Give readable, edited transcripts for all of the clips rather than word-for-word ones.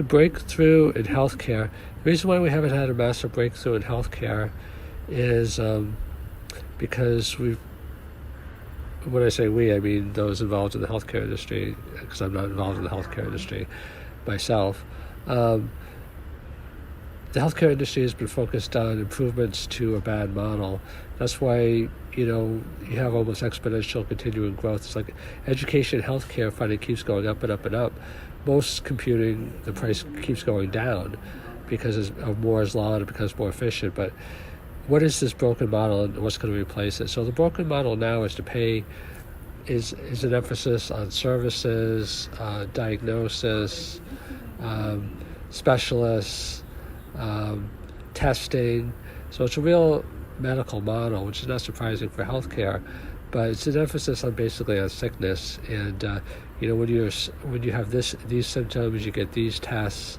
the breakthrough in healthcare, the reason why we haven't had a massive breakthrough in healthcare is because when I say we, I mean those involved in the healthcare industry, because I'm not involved in the healthcare industry myself. The healthcare industry has been focused on improvements to a bad model. That's why, you have almost exponential continuing growth. It's like education, healthcare funding keeps going up and up and up. Most computing, the price keeps going down because of Moore's law and it becomes more efficient. But what is this broken model and what's going to replace it? So the broken model now is to pay, is an emphasis on services, diagnosis, specialists, testing. So it's a real medical model, which is not surprising for healthcare, but it's an emphasis on basically on sickness. And when you have these symptoms, you get these tests,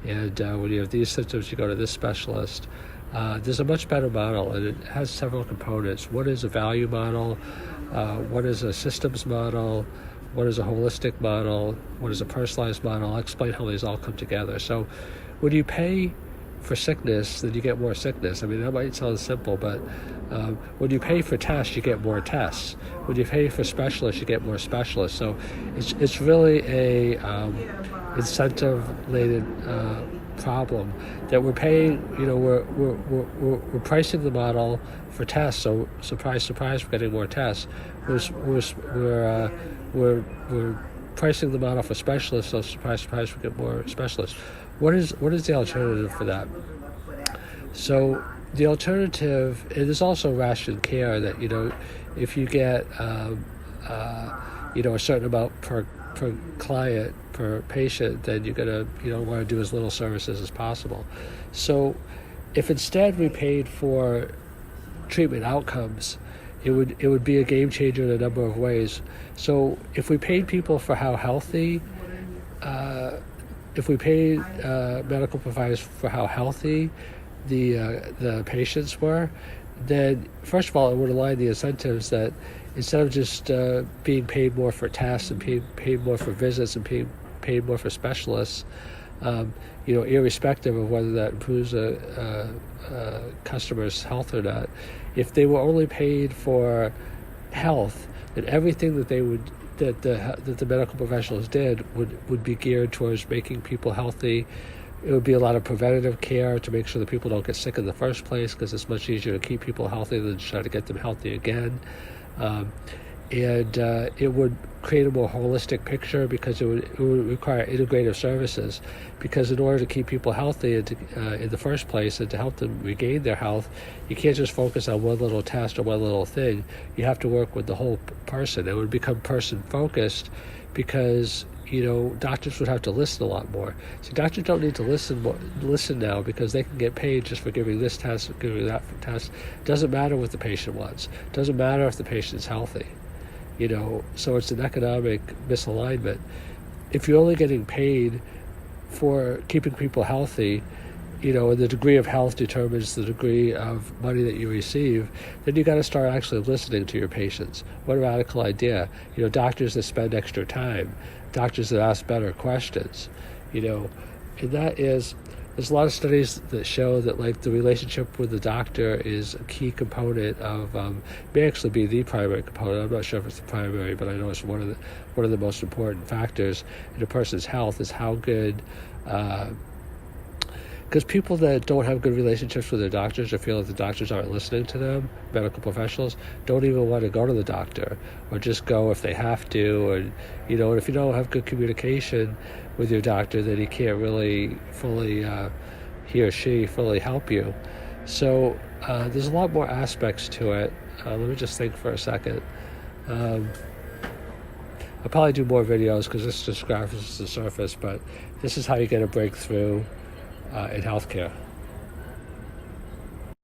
and when you have these symptoms, you go to this specialist. There's a much better model, and it has several components. What is a value model? What is a systems model? What is a holistic model? What is a personalized model? I'll explain how these all come together. So when you pay for sickness, then you get more sickness. I mean, that might sound simple, but when you pay for tests, you get more tests. When you pay for specialists, you get more specialists. So it's really a incentive-related problem that we're paying. We're pricing the model for tests. So surprise, surprise, we're getting more tests. We're pricing the model for specialists. So surprise, surprise, we get more specialists. What is the alternative for that? So the alternative, it is also ration care that, if you get, a certain amount per client, per patient, then you're going to, want to do as little services as possible. So if instead we paid for treatment outcomes, it would be a game changer in a number of ways. So if we paid people for how healthy, if we paid medical providers for how healthy the patients were, then first of all, it would align the incentives that instead of just being paid more for tests and being paid more for visits and being paid more for specialists, irrespective of whether that improves a customer's health or not, if they were only paid for health, then everything that the medical professionals did would be geared towards making people healthy. It would be a lot of preventative care to make sure that people don't get sick in the first place, because it's much easier to keep people healthy than to try to get them healthy again. And it would create a more holistic picture, because it would require integrative services, because in order to keep people healthy and in the first place and to help them regain their health, you can't just focus on one little test or one little thing. You have to work with the whole person. It would become person focused, because doctors would have to listen a lot more. So doctors don't need to listen now, because they can get paid just for giving this test or giving that test. Doesn't matter what the patient wants. Doesn't matter if the patient's healthy. So it's an economic misalignment. If you're only getting paid for keeping people healthy, and the degree of health determines the degree of money that you receive, then you got to start actually listening to your patients. What a radical idea. Doctors that spend extra time, doctors that ask better questions, and there's a lot of studies that show that the relationship with the doctor is a key component of, may actually be the primary component. I'm not sure if it's the primary, but I know it's one of the most important factors in a person's health is how good, because people that don't have good relationships with their doctors or feel that the doctors aren't listening to them, medical professionals, don't even want to go to the doctor, or just go if they have to. And and if you don't have good communication with your doctor, then he can't really fully, he or she fully help you. So there's a lot more aspects to it. Let me just think for a second. I'll probably do more videos, because this just scratches the surface, but this is how you get a breakthrough in healthcare.